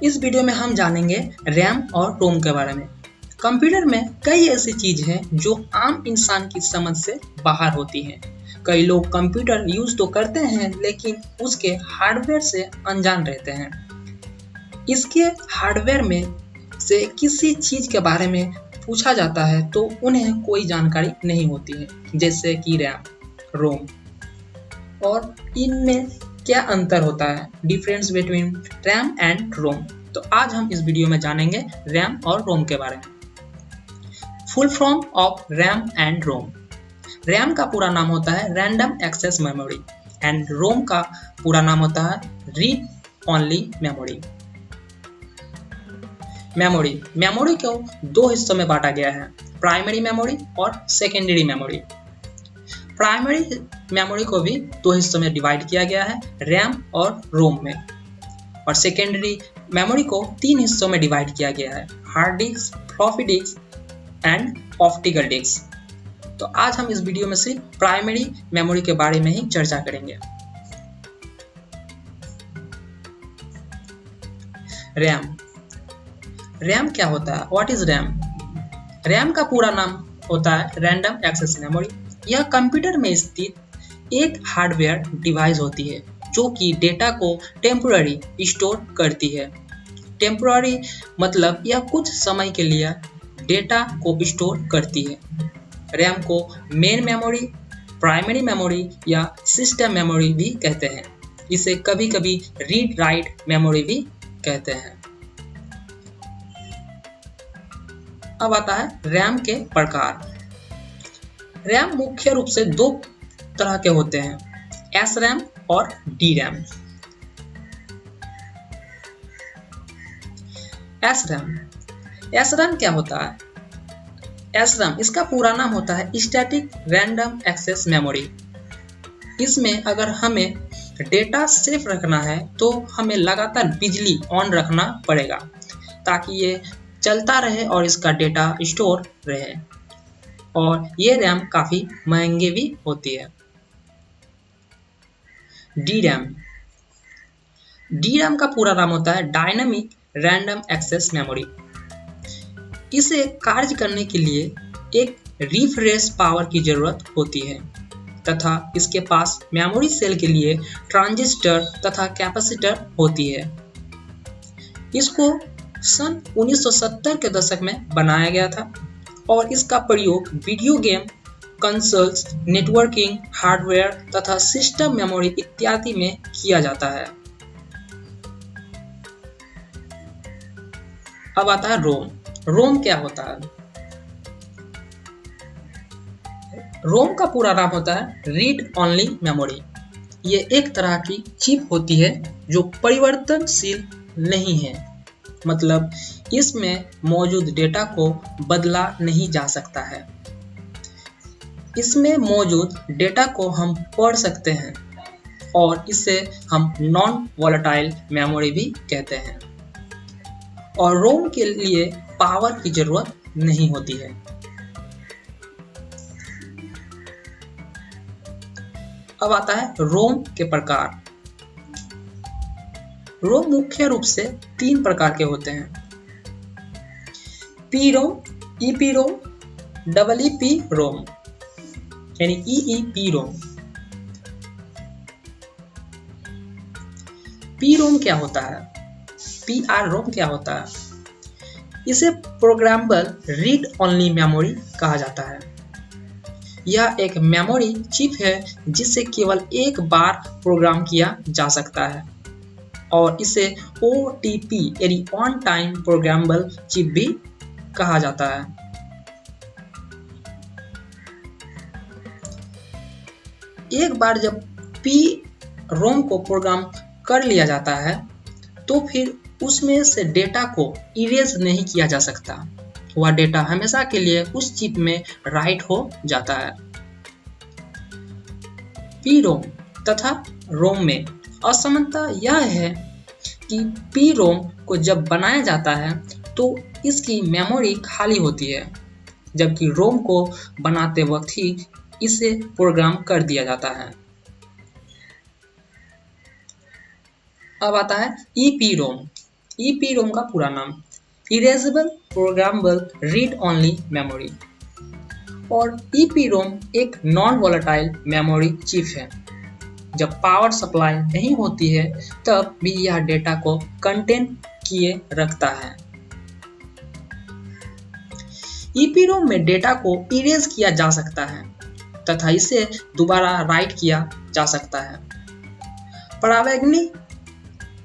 इस वीडियो में हम जानेंगे रैम और रोम के बारे में। कंप्यूटर में कई ऐसी चीज हैं जो आम इंसान की समझ से बाहर होती हैं। कई लोग कंप्यूटर यूज तो करते हैं लेकिन उसके हार्डवेयर से अनजान रहते हैं। इसके हार्डवेयर में से किसी चीज के बारे में पूछा जाता है तो उन्हें कोई जानकारी नहीं होती है, जैसे कि रैम, रोम, और इनमें क्या अंतर होता है, डिफरेंस बिटवीन रैम एंड रोम। तो आज हम इस वीडियो में जानेंगे रैम और रोम के बारे में। Full form of RAM and ROM. RAM का पूरा नाम होता है random access memory and ROM का पूरा नाम होता है रीड ओनली मेमोरी। मेमोरी को दो हिस्सों में बांटा गया है, प्राइमरी मेमोरी और सेकेंडरी मेमोरी। प्राइमरी मेमोरी को भी दो हिस्सों में डिवाइड किया गया है, रैम और रोम में, और सेकेंडरी मेमोरी को तीन हिस्सों में डिवाइड किया गया है, hard disk, floppy disk and optical disk. तो आज हम इस वीडियो में सिर्फ प्राइमरी मेमोरी के बारे में ही चर्चा करेंगे। रैम क्या होता है? What is RAM? रैम का पूरा नाम होता है रैंडम एक्सेस मेमोरी। यह कंप्यूटर में स्थित एक हार्डवेयर डिवाइस होती है जो कि डेटा को टेम्पोररी स्टोर करती है। टेम्पोररी मतलब यह कुछ समय के लिए डेटा को स्टोर करती है। रैम को मेन मेमोरी, प्राइमरी मेमोरी या सिस्टम मेमोरी भी कहते हैं। इसे कभी कभी रीड राइट मेमोरी भी कहते हैं। अब आता है रैम के प्रकार। रैम मुख्य रूप से दो तरह के होते हैं, एस रैम और डी रैम। एस रैम क्या होता है? एस रैम, इसका पूरा नाम होता है स्टैटिक रैंडम एक्सेस मेमोरी। इसमें अगर हमें डेटा सेफ रखना है तो हमें लगातार बिजली ऑन रखना पड़ेगा ताकि ये चलता रहे और इसका डेटा स्टोर रहे, और ये रैम काफ़ी महंगे भी होती है। डी रैम का पूरा नाम होता है डायनामिक रैंडम एक्सेस मेमोरी। इसे कार्य करने के लिए एक रिफ्रेश पावर की जरूरत होती है तथा इसके पास मेमोरी सेल के लिए ट्रांजिस्टर तथा कैपेसिटर होती है। इसको सन 1970 के दशक में बनाया गया था और इसका प्रयोग video game, consoles, networking, hardware तथा सिस्टम मेमोरी इत्यादि में किया जाता है। अब आता है रोम। रोम क्या होता है? रोम का पूरा नाम होता है रीड ओनली मेमोरी। ये एक तरह की चिप होती है जो परिवर्तनशील नहीं है, मतलब इसमें मौजूद डेटा को बदला नहीं जा सकता है। इसमें मौजूद डेटा को हम पढ़ सकते हैं और इसे हम नॉन वोलेटाइल मेमोरी भी कहते हैं, और रोम के लिए पावर की जरूरत नहीं होती है। अब आता है रोम के प्रकार। रोम मुख्य रूप से तीन प्रकार के होते हैं, पी रोम, ईपी रोम, EEP रोम, यानी EEP रोम। पी रोम क्या होता है? PR रोम क्या होता है? इसे प्रोग्रामेबल रीड ओनली मेमोरी कहा जाता है। यह एक मेमोरी चिप है जिसे केवल एक बार प्रोग्राम किया जा सकता है, और इसे OTP यानी ऑन टाइम प्रोग्रामेबल चिप भी कहा जाता है। एक बार जब पी रोम को प्रोग्राम कर लिया जाता है तो फिर उसमें से डेटा को इरेज नहीं किया जा सकता। वह डेटा हमेशा के लिए उस चिप में राइट हो जाता है। पी रोम तथा रोम में असमानता यह है कि पी रोम को जब बनाया जाता है तो इसकी मेमोरी खाली होती है, जबकि रोम को बनाते वक्त ही इसे प्रोग्राम कर दिया जाता है। अब आता है ईपी रोम। EEPROM का पूरा नाम erasable programmable read only memory और EEPROM एक नॉन वोलेटाइल मेमोरी चिप है। जब पावर सप्लाई नहीं होती है तब भी यह डेटा को कंटेन किए रखता है। EEPROM में डेटा को इरेज किया जा सकता है तथा इसे दोबारा राइट किया जा सकता है। परावैंगनी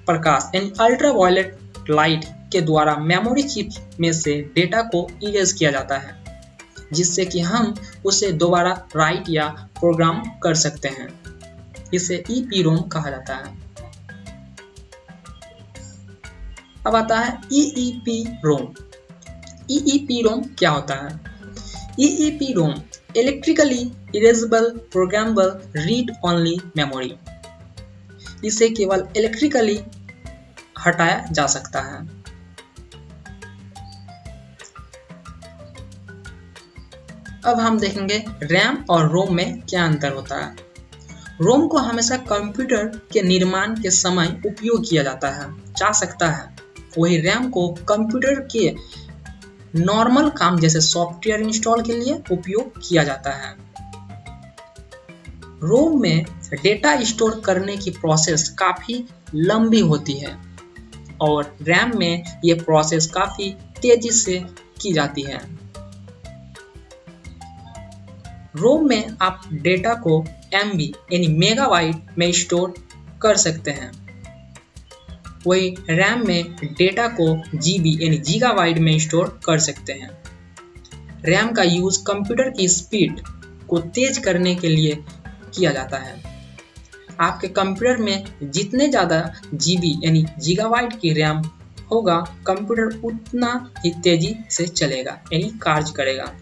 प्रकाश यानी अल्ट्रावायलेट लाइट के द्वारा मेमोरी चिप में से डेटा को इरेज किया जाता है, जिससे कि हम उसे दोबारा राइट या प्रोग्राम कर सकते हैं। इसे EEPROM कहा जाता है। अब आता है EEPROM। EEPROM क्या होता है? EEPROM electrically erasable programmable read only memory. इसे केवल इलेक्ट्रिकली हटाया जा सकता है। अब हम देखेंगे रैम और रोम में क्या अंतर होता है। रोम को हमेशा कंप्यूटर के निर्माण के समय उपयोग किया जा सकता है। वही रैम को कंप्यूटर के नॉर्मल काम जैसे सॉफ्टवेयर इंस्टॉल के लिए उपयोग किया जाता है। रोम में डेटा स्टोर करने की प्रोसेस काफ़ी लंबी होती है और रैम में ये प्रोसेस काफ़ी तेजी से की जाती है। रोम में आप डेटा को MB यानी मेगाबाइट में स्टोर कर सकते हैं। वही रैम में डेटा को GB यानी गीगाबाइट में स्टोर कर सकते हैं। रैम का यूज़ कंप्यूटर की स्पीड को तेज करने के लिए किया जाता है। आपके कंप्यूटर में जितने ज़्यादा GB यानी गीगाबाइट की रैम होगा, कंप्यूटर उतना ही तेजी से चलेगा यानी कार्य करेगा।